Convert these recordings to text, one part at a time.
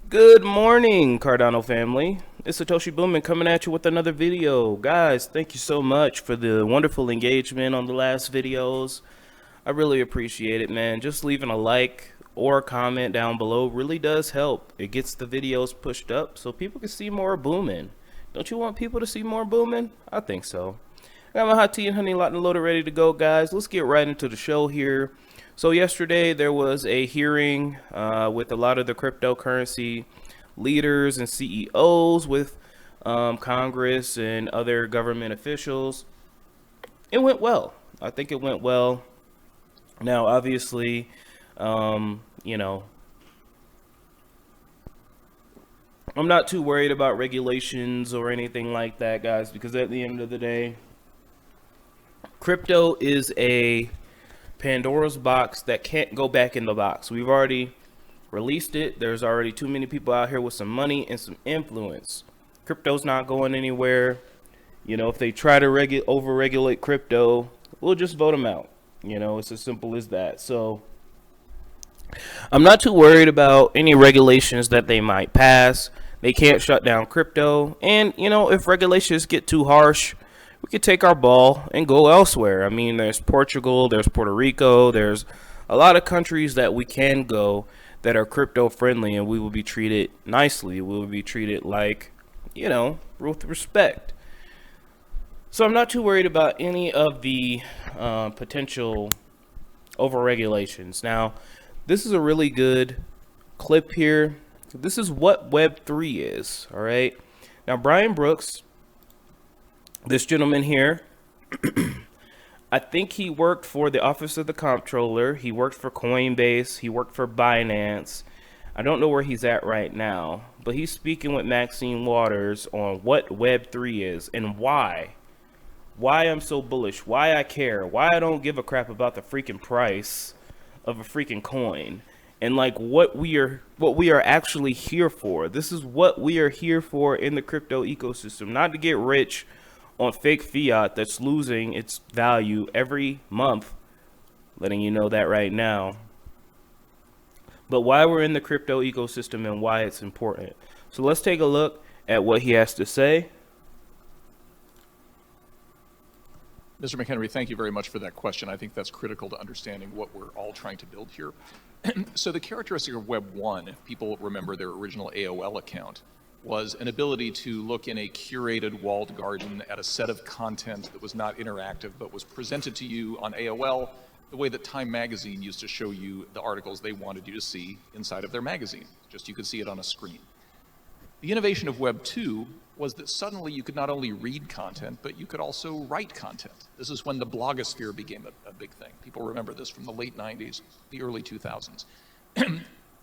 Good morning, Cardano family. It's Satoshi Boomin coming at you with another video. Guys, thank you so much for the wonderful engagement on the last videos. I really appreciate it, man. Just leaving a like or a comment down below really does help. It gets the videos pushed up so people can see more booming. Don't you want people to see more booming? I think so. I got my hot tea and honey locked and loaded ready to go, guys. Let's get right into the show here. So yesterday there was a hearing with a lot of the cryptocurrency leaders and CEOs with Congress and other government officials. It went well. I think it went well. Now, obviously, you know, I'm not too worried about regulations or anything like that, guys, because at the end of the day, crypto is a Pandora's box that can't go back in the box. We've already released it. There's already too many people out here with some money and some influence. Crypto's not going anywhere. You know, if they try to over-regulate crypto, we'll just vote them out. You know, it's as simple as that. So I'm not too worried about any regulations that they might pass. They can't shut down crypto. And, you know, if regulations get too harsh, we could take our ball and go elsewhere. I mean, there's Portugal, there's Puerto Rico, there's a lot of countries that we can go that are crypto friendly, and we will be treated nicely. We will be treated like, you know, with respect. So I'm not too worried about any of the potential over-regulations. Now, this is a really good clip here. This is what Web3 is, all right? Now, Brian Brooks, this gentleman here, I think he worked for the Office of the Comptroller. He worked for Coinbase. He worked for Binance. I don't know where he's at right now, but he's speaking with Maxine Waters on what Web3 is and why. Why I'm so bullish, why I care, why I don't give a crap about the freaking price of a freaking coin, and like what we are actually here for. This is what we are here for in the crypto ecosystem, not to get rich on fake fiat that's losing its value every month, letting you know that right now, but why we're in the crypto ecosystem and why it's important. So let's take a look at what he has to say. Mr. McHenry, thank you very much for that question. I think that's critical to understanding what we're all trying to build here. So the characteristic of Web 1, if people remember their original AOL account, was an ability to look in a curated walled garden at a set of content that was not interactive but was presented to you on AOL the way that Time magazine used to show you the articles they wanted you to see inside of their magazine. Just you could see it on a screen. The innovation of Web 2 was that suddenly you could not only read content, but you could also write content. This is when the blogosphere became a big thing. People remember this from the late 90s, the early 2000s.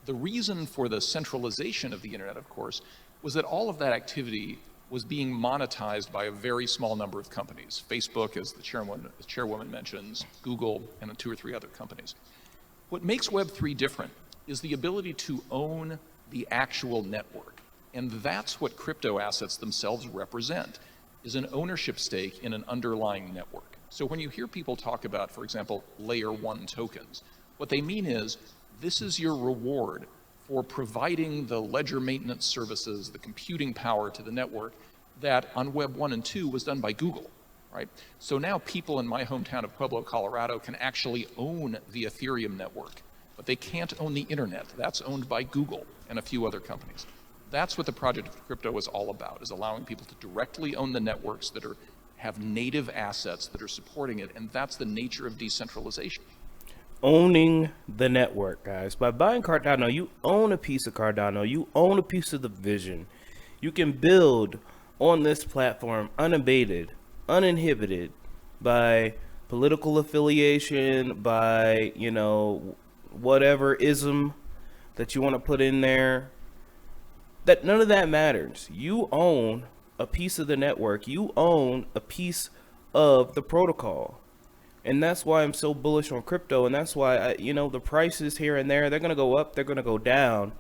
The reason for the centralization of the internet, of course, was that all of that activity was being monetized by a very small number of companies. Facebook, as the chairwoman mentions, Google, and 2 or 3 other companies. What makes Web3 different is the ability to own the actual network. And that's what crypto assets themselves represent, is an ownership stake in an underlying network. So when you hear people talk about, for example, layer 1 tokens, what they mean is this is your reward for providing the ledger maintenance services, the computing power to the network that on Web 1 and 2 was done by Google, right? So now people in my hometown of Pueblo, Colorado can actually own the Ethereum network, but they can't own the internet. That's owned by Google and a few other companies. That's what the project of crypto is all about, is allowing people to directly own the networks that have native assets that are supporting it, and that's the nature of decentralization. Owning the network, guys. By buying Cardano, you own a piece of Cardano. You own a piece of the vision. You can build on this platform unabated, uninhibited by political affiliation, by, you know, whatever ism that you want to put in there. That none of that matters. You own a piece of the network. You own a piece of the protocol. And that's why I'm so bullish on crypto. And that's why, you know, the prices here and there, they're going to go up, they're going to go down.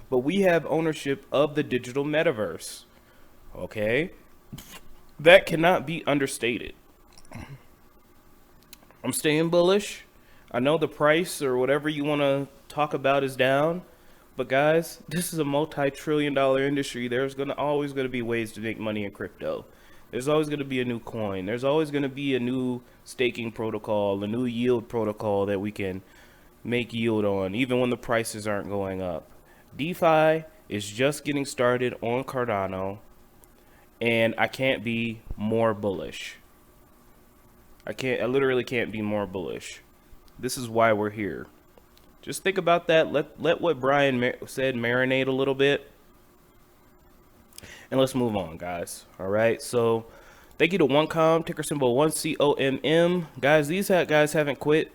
But we have ownership of the digital metaverse. Okay? That cannot be understated. I'm staying bullish. I know the price or whatever you want to talk about is down. But guys, this is a multi-trillion-dollar industry. There's always gonna be ways to make money in crypto. There's always gonna be a new coin. There's always gonna be a new staking protocol, a new yield protocol that we can make yield on, even when the prices aren't going up. DeFi is just getting started on Cardano, and I can't be more bullish. I literally can't be more bullish. This is why we're here. Just think about that. Let what Brian said marinate a little bit. And let's move on, guys. All right. So thank you to ONECOMM, ticker symbol 1COMM. Guys, these guys haven't quit.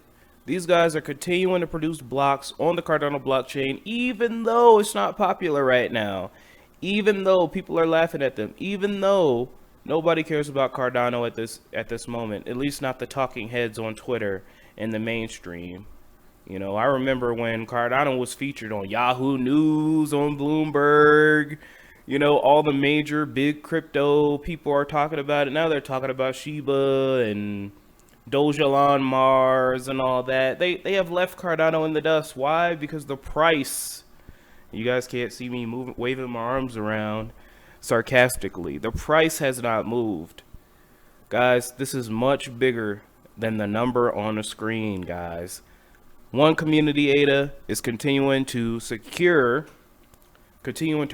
These guys are continuing to produce blocks on the Cardano blockchain, even though it's not popular right now. Even though people are laughing at them. Even though nobody cares about Cardano at this moment. At least not the talking heads on Twitter and the mainstream. You know, I remember when Cardano was featured on Yahoo News, on Bloomberg. You know, all the major big crypto people are talking about it. Now they're talking about Shiba and Dogecoin Mars and all that. They have left Cardano in the dust. Why? Because the price. You guys can't see me waving my arms around sarcastically. The price has not moved. Guys, this is much bigger than the number on the screen, guys. One community ADA is continuing to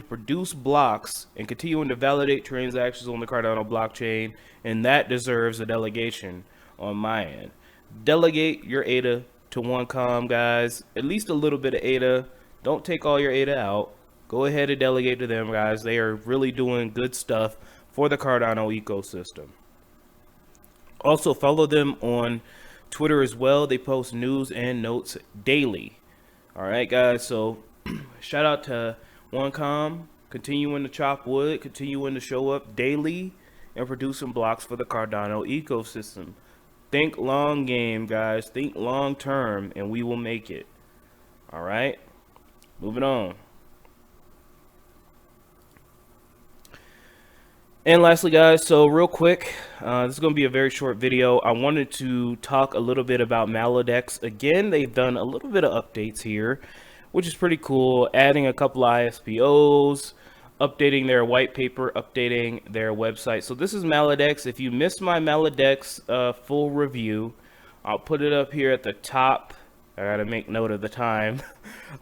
produce blocks and continuing to validate transactions on the Cardano blockchain, and that deserves a delegation on my end. Delegate your ADA to ONECOMM, guys. At least a little bit of ADA. Don't take all your ADA out. Go ahead and delegate to them, guys. They are really doing good stuff for the Cardano ecosystem. Also, follow them on Twitter as well. They post news and notes daily. All right, guys. So shout out to ONECOMM, continuing to chop wood, continuing to show up daily and producing blocks for the Cardano ecosystem. Think long game, guys. Think long term, and we will make it. All right. Moving on. And lastly, guys, so real quick, this is going to be a very short video. I wanted to talk a little bit about Maladex. Again, they've done a little bit of updates here, which is pretty cool. Adding a couple ISPOs, updating their white paper, updating their website. So this is Maladex. If you missed my Maladex full review, I'll put it up here at the top. I got to make note of the time.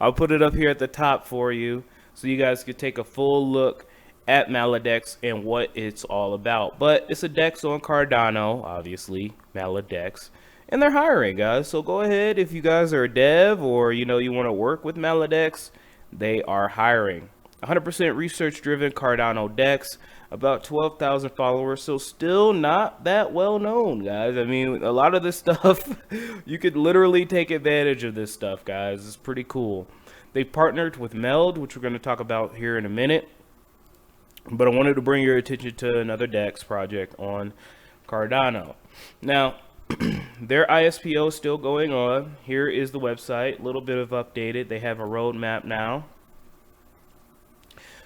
I'll put it up here at the top for you so you guys could take a full look at Maladex and what it's all about. But it's a DEX on Cardano, obviously, Maladex, and they're hiring, guys. So go ahead, if you guys are a dev or you want to work with Maladex, they are hiring. 100% research driven Cardano DEX, about 12,000 followers, so still not that well known, guys. I mean, a lot of this stuff, you could literally take advantage of this stuff, guys. It's pretty cool. They partnered with Meld, which we're going to talk about here in a minute. But I wanted to bring your attention to another DEX project on Cardano. Now, their ISPO is still going on. Here is the website, a little bit of updated. They have a roadmap now.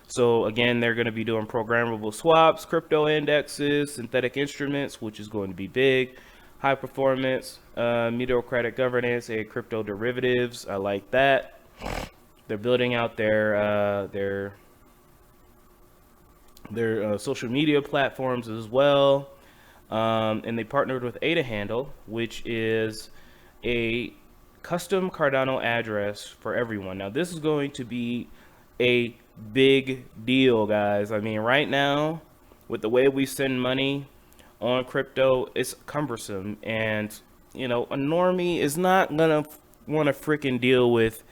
So again, they're going to be doing programmable swaps, crypto indexes, synthetic instruments, which is going to be big, high performance, meritocratic governance, and crypto derivatives. I like that. They're building out their social media platforms as well, and they partnered with AdaHandle, which is a custom Cardano address for everyone. Now this is going to be a big deal, guys. I mean, right now with the way we send money on crypto, it's cumbersome, and a normie is not gonna want to freaking deal with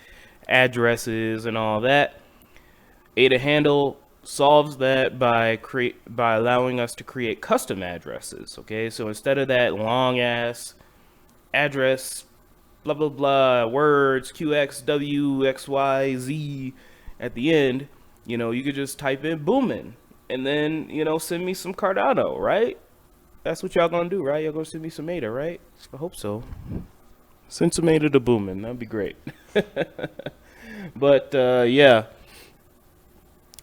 addresses and all that. AdaHandle solves that by allowing us to create custom addresses. Okay, so instead of that long ass address, blah blah blah, words QXWXYZ at the end, you could just type in Boomin and then send me some Cardano, right? That's what y'all gonna do, right? Y'all gonna send me some ADA, right? I hope so. Send some ADA to Boomin, that'd be great. But yeah,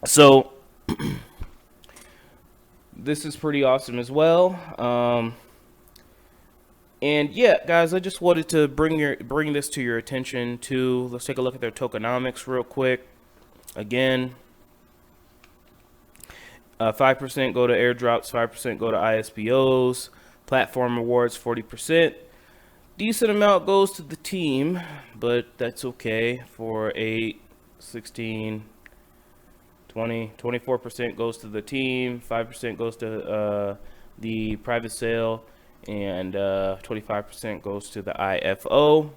so this is pretty awesome as well. And yeah, guys, I just wanted to bring this to your attention too. Let's take a look at their tokenomics real quick. Again, 5% go to airdrops, 5% go to ISPOs, platform rewards 40%. Decent amount goes to the team, but that's okay. For 8, 16, 20, 24% goes to the team, 5% goes to the private sale, and 25% goes to the IFO.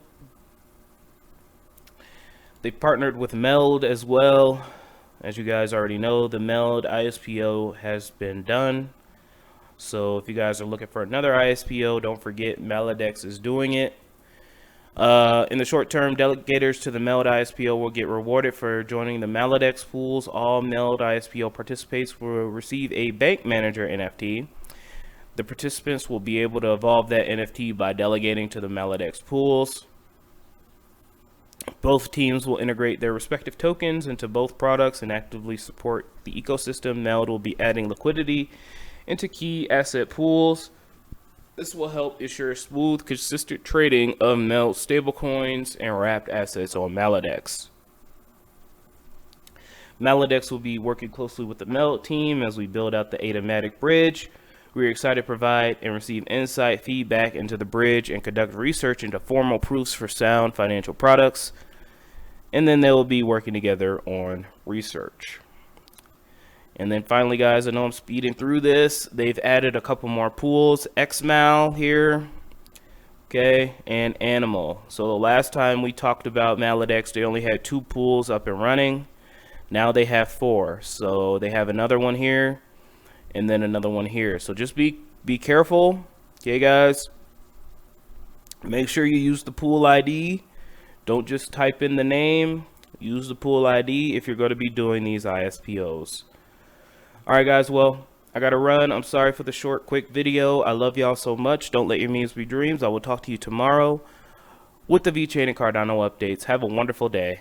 They partnered with Meld as well. As you guys already know, the Meld ISPO has been done. So if you guys are looking for another ISPO, don't forget Maladex is doing it. In the short term, delegators to the Meld ISPO will get rewarded for joining the Maladex pools. All Meld ISPO participants will receive a bank manager NFT. The participants will be able to evolve that NFT by delegating to the Maladex pools. Both teams will integrate their respective tokens into both products and actively support the ecosystem. Meld will be adding liquidity into key asset pools. This will help ensure smooth, consistent trading of Meld stablecoins and wrapped assets on Maladex. Maladex will be working closely with the Meld team as we build out the Automatic Bridge. We're excited to provide and receive insight, feedback into the bridge, and conduct research into formal proofs for sound financial products. And then they will be working together on research. And then finally, guys, I know I'm speeding through this. They've added a couple more pools. XMAL here, okay, and Animal. So the last time we talked about Maladex, they only had 2 pools up and running. Now they have 4. So they have another one here, and then another one here. So just be careful, okay, guys. Make sure you use the pool ID. Don't just type in the name. Use the pool ID if you're going to be doing these ISPOs. All right, guys. Well, I got to run. I'm sorry for the short, quick video. I love y'all so much. Don't let your memes be dreams. I will talk to you tomorrow with the Vechain and Cardano updates. Have a wonderful day.